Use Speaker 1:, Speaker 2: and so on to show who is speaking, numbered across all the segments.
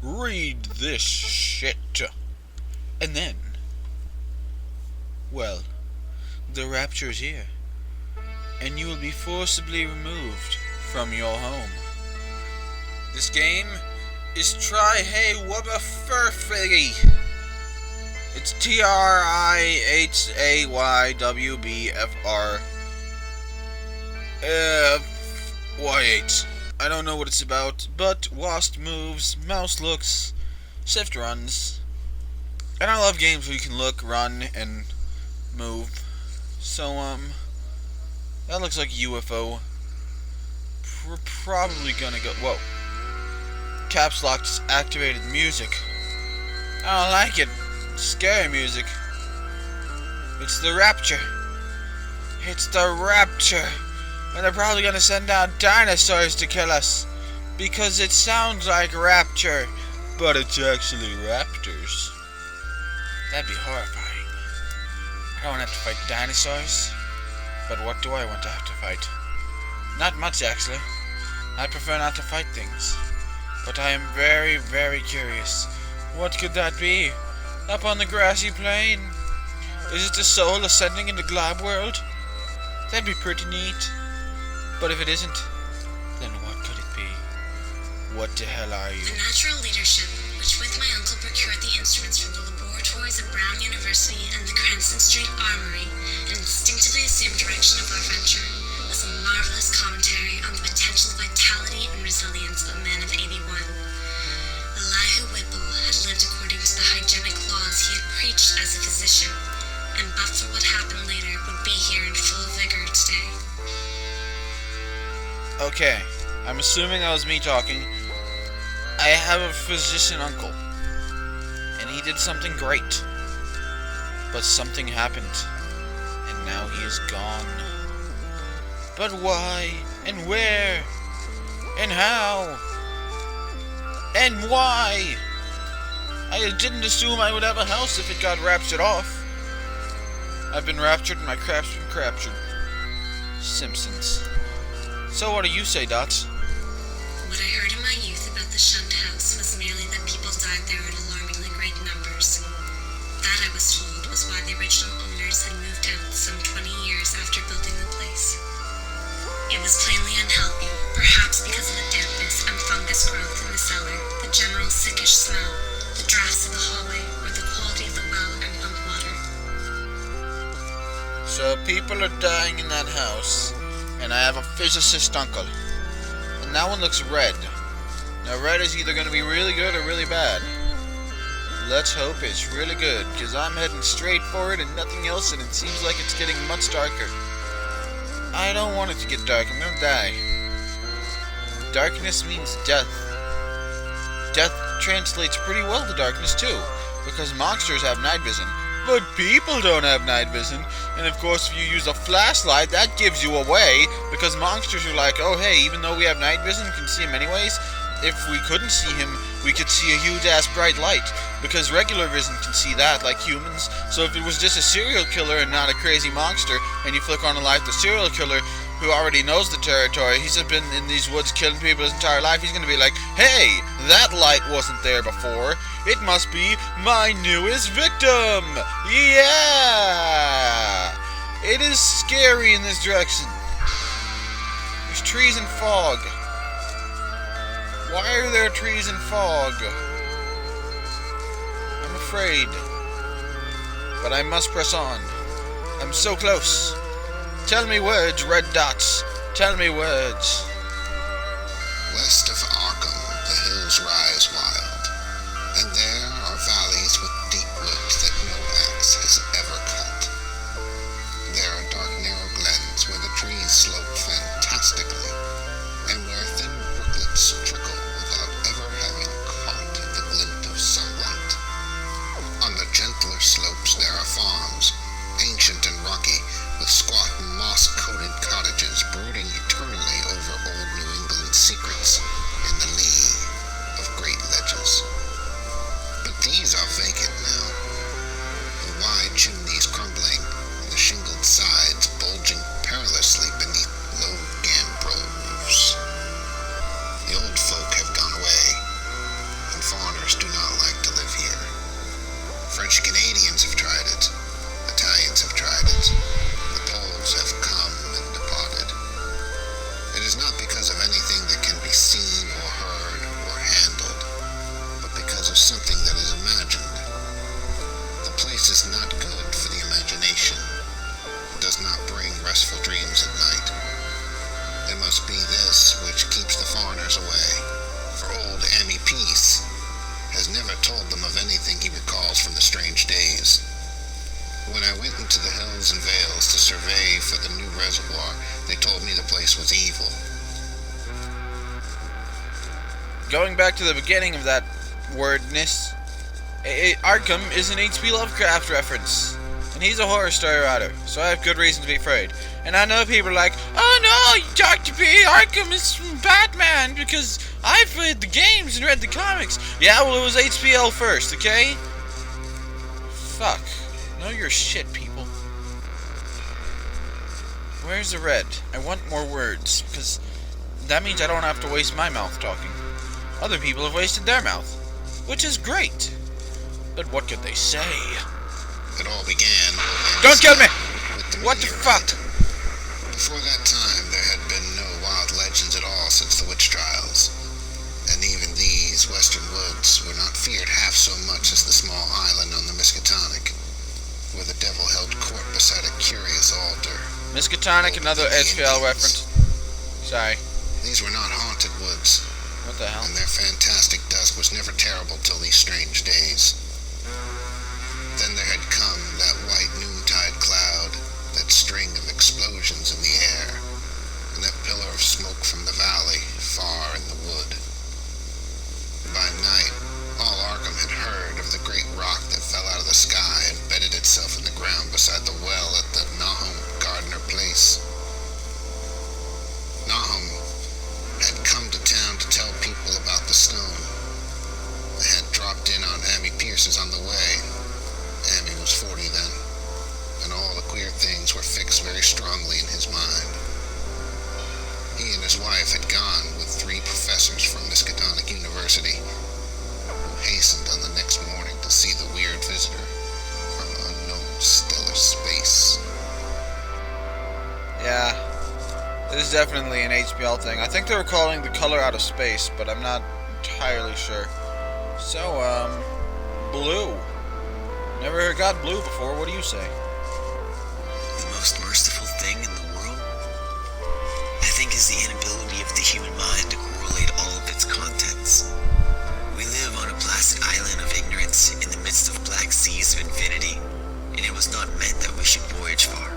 Speaker 1: read this shit. And then, well, the rapture is here, and you will be forcibly removed from your home. This game is trihaywbfrfyh. It's trihaywbfrfyh. I don't know what it's about, but Wasp moves, Mouse looks, Shift runs. And I love games where you can look, run, and move. So, that looks like UFO. We're probably gonna go. Whoa. Caps Lock just activated music. I don't like it. Scary music. It's the rapture. It's the rapture. And they're probably gonna send out dinosaurs to kill us. Because it sounds like rapture. But it's actually raptors. That'd be horrifying. I don't want to have to fight dinosaurs. But what do I want to have to fight? Not much, actually. I prefer not to fight things. But I am very, very curious. What could that be? Up on the grassy plain? Is it a soul ascending into Glob World? That'd be pretty neat. But if it isn't, then what could it be? What the hell are you?
Speaker 2: The natural leadership, which with my uncle procured the instruments from the laboratories of Brown University and the Cranston Street Armory, and instinctively assumed direction of our venture, was a marvelous commentary on the potential vitality and resilience of a man of 81. Elihu Whipple had lived according to the hygienic laws he had preached as a physician, and but for what happened later, would be here in full vigor today.
Speaker 1: Okay, I'm assuming that was me talking. I have a physician uncle, and he did something great. But something happened, and now he is gone. But why? And where? And how? And why? I didn't assume I would have a house if it got raptured off. I've been raptured and my crap's been craptured. Simpsons. So what do you say, Dots?
Speaker 2: What I heard in my youth about the shunned house was merely that people died there in alarmingly great numbers. That, I was told, was why the original owners had moved out some 20 years after building the place. It was plainly unhealthy, perhaps because of the dampness and fungus growth in the cellar, the general sickish smell, the drafts of the hallway, or the quality of the well and pump water.
Speaker 1: So people are dying in that house, and I have a physicist uncle. And that one looks red. Now red is either going to be really good or really bad. Let's hope it's really good, because I'm heading straight for it and nothing else, and it seems like it's getting much darker. I don't want it to get dark. I'm gonna die. Darkness means death. Death translates pretty well to darkness too, because monsters have night vision, but people don't have night vision. And of course, if you use a flashlight, that gives you away, because monsters are like, oh hey, even though we have night vision, we can see him anyways. If we couldn't see him, we could see a huge-ass bright light, because regular vision can see that, like humans. So if it was just a serial killer and not a crazy monster, and you flick on a light, the serial killer, who already knows the territory, he's been in these woods killing people his entire life, he's gonna be like, hey, that light wasn't there before, it must be my newest victim! Yeah! It is scary in this direction. There's trees and fog. Why are there trees and fog? I'm afraid. But I must press on. I'm so close. Tell me words, red dots. Tell me words.
Speaker 3: West of Arkham, the hills rise wild, and there are valleys with deep woods that no axe has ever cut. There are dark, narrow glens where the trees slope fantastically, and where thin brooklets trickle without ever having caught the glint of sunlight. On the gentler slopes there are farms, ancient and rocky, with squat moss-coated cottages brooding eternally over old New England secrets and was something that is imagined. The place is not good for the imagination. It does not bring restful dreams at night. It must be this which keeps the foreigners away, for old Ammy Peace has never told them of anything he recalls from the strange days. When I went into the hills and vales to survey for the new reservoir, they told me the place was evil.
Speaker 1: Going back to the beginning of that wordness, Arkham is an H.P. Lovecraft reference, and he's a horror story writer, so I have good reason to be afraid. And I know people are like, oh no, Dr. P, Arkham is from Batman, because I've played the games and read the comics. Yeah, well, it was HPL first, okay? Fuck. Know your shit, people. Where's the red? I want more words, because that means I don't have to waste my mouth talking. Other people have wasted their mouth, which is great. But what could they say?
Speaker 3: It all began...
Speaker 1: Don't kill me!
Speaker 3: The
Speaker 1: What the fuck?
Speaker 3: Before that time, there had been no wild legends at all since the witch trials. And even these western woods were not feared half so much as the small island on the Miskatonic, where the devil held court beside a curious altar.
Speaker 1: Miskatonic, another HPL reference. Sorry.
Speaker 3: These were not haunted woods.
Speaker 1: What the hell?
Speaker 3: And their fantastic dusk was never terrible till these strange days. Then there had come that white noontide cloud, that string of explosions in the air, and that pillar of smoke from the valley, far in the wood. By night, all Arkham had heard of the great rock that fell out of the sky and bedded itself in the ground beside the well at the Nahum Gardner Place. Nahum had come to town to tell people about the stone. They had dropped in on Ammy Pierce's on the way. Ammy was 40 then, and all the queer things were fixed very strongly in his mind. He and his wife had gone with 3 professors from Miskatonic University, who hastened on the next morning to see the weird visitor from unknown stellar space.
Speaker 1: Yeah, this is definitely an HPL thing. I think they were calling the color out of space, but I'm not entirely sure. So, blue. Never got blue before. What do you say?
Speaker 4: The most merciful thing in the world, I think, is the inability of the human mind to correlate all of its contents. We live on a placid island of ignorance in the midst of black seas of infinity, and it was not meant that we should voyage far.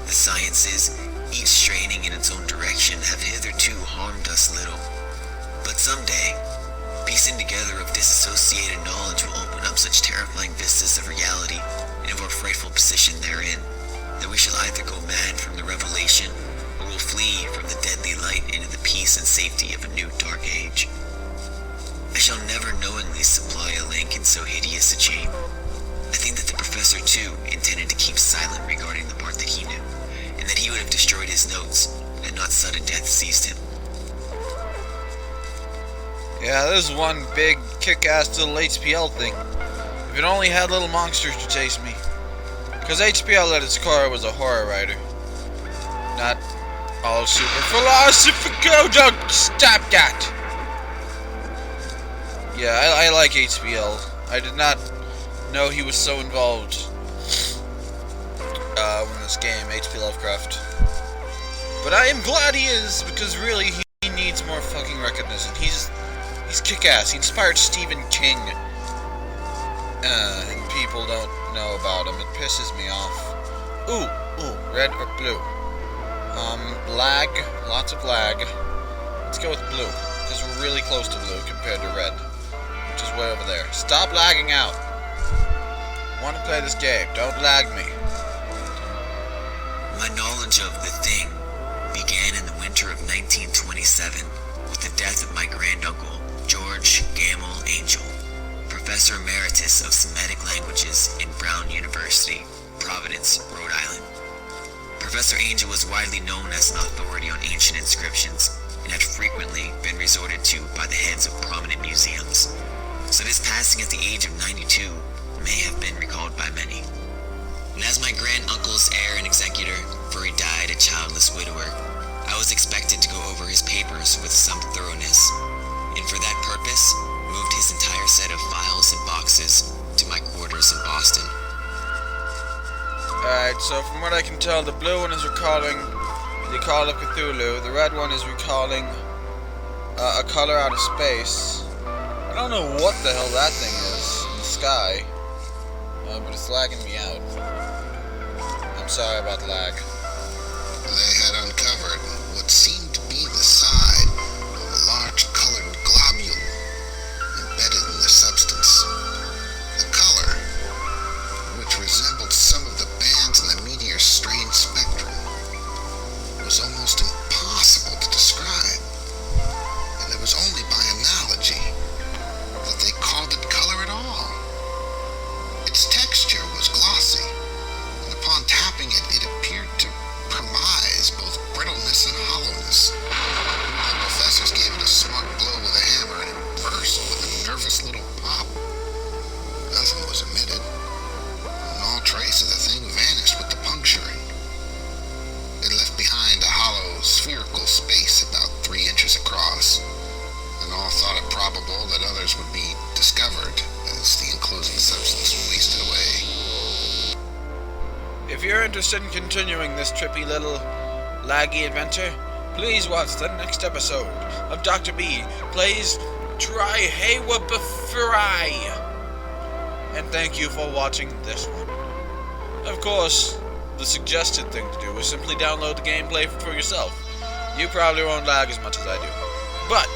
Speaker 4: The sciences, each straining in its own direction, have hitherto harmed us little. But someday, piecing together of disassociated knowledge will open up such terrifying vistas of reality and of our frightful position therein, that we shall either go mad from the revelation, or will flee from the deadly light into the peace and safety of a new dark age. I shall never knowingly supply a link in so hideous a chain. I think that the professor, too, intended to keep silent regarding the part that he knew, and that he would have destroyed his notes had not sudden death seized him.
Speaker 1: Yeah, this is one big kick-ass little HPL thing. If it only had little monsters to chase me. Because HPL at its core was a horror writer. Not all super philosophical. Don't stop that! Yeah, I like HPL. I did not know he was so involved in this game, HP Lovecraft. But I am glad he is, because really he needs more fucking recognition. He's kick-ass. He inspired Stephen King. And people don't know about him. It pisses me off. Ooh, red or blue? Lag. Lots of lag. Let's go with blue, because we're really close to blue compared to red, which is way over there. Stop lagging out. Want to play this game. Don't lag me.
Speaker 4: My knowledge of the Thing began in the winter of 1927 with the death of my granduncle, George Gamble Angel, Professor Emeritus of Semitic Languages in Brown University, Providence, Rhode Island. Professor Angel was widely known as an authority on ancient inscriptions and had frequently been resorted to by the heads of prominent museums, so his passing at the age of 92 may have been recalled by many. And as my granduncle's heir and executor, for he died a childless widower, I was expected to go over his papers with some thoroughness, and for that purpose moved his entire
Speaker 1: Alright, so from what I can tell, the blue one is recalling the Call of Cthulhu. The red one is recalling a color out of space. I don't know what the hell that thing is in the sky, but it's lagging me out. I'm sorry about the lag.
Speaker 3: They had uncovered what seemed to be the side of a large colored globule embedded in the substance. The color, which resembled some of the bands in the meteor's strange spectrum, was almost impossible to describe, and it was only by analogy that they called it color at all. Its texture was glossy, and upon tapping it, it appeared to promise both brittleness and hollowness. The professors gave it a smart blow with a hammer, and it burst with a nervous little pop. Nothing was emitted, and all trace of the thing vanished with the puncturing. It left behind a hollow, spherical space about 3 inches across, and all thought it probable that others would be discovered as the enclosing substance wasted away.
Speaker 1: If you're interested in continuing this trippy little laggy adventure, please watch the next episode of Dr. B Plays Trihaywbfrfyh. And thank you for watching this one. Of course, the suggested thing to do is simply download the gameplay for yourself. You probably won't lag as much as I do. But,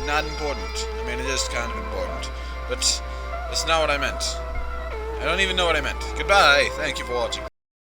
Speaker 1: not important. I mean, it is kind of important. But, that's not what I meant. I don't even know what I meant. Goodbye. Thank you for watching.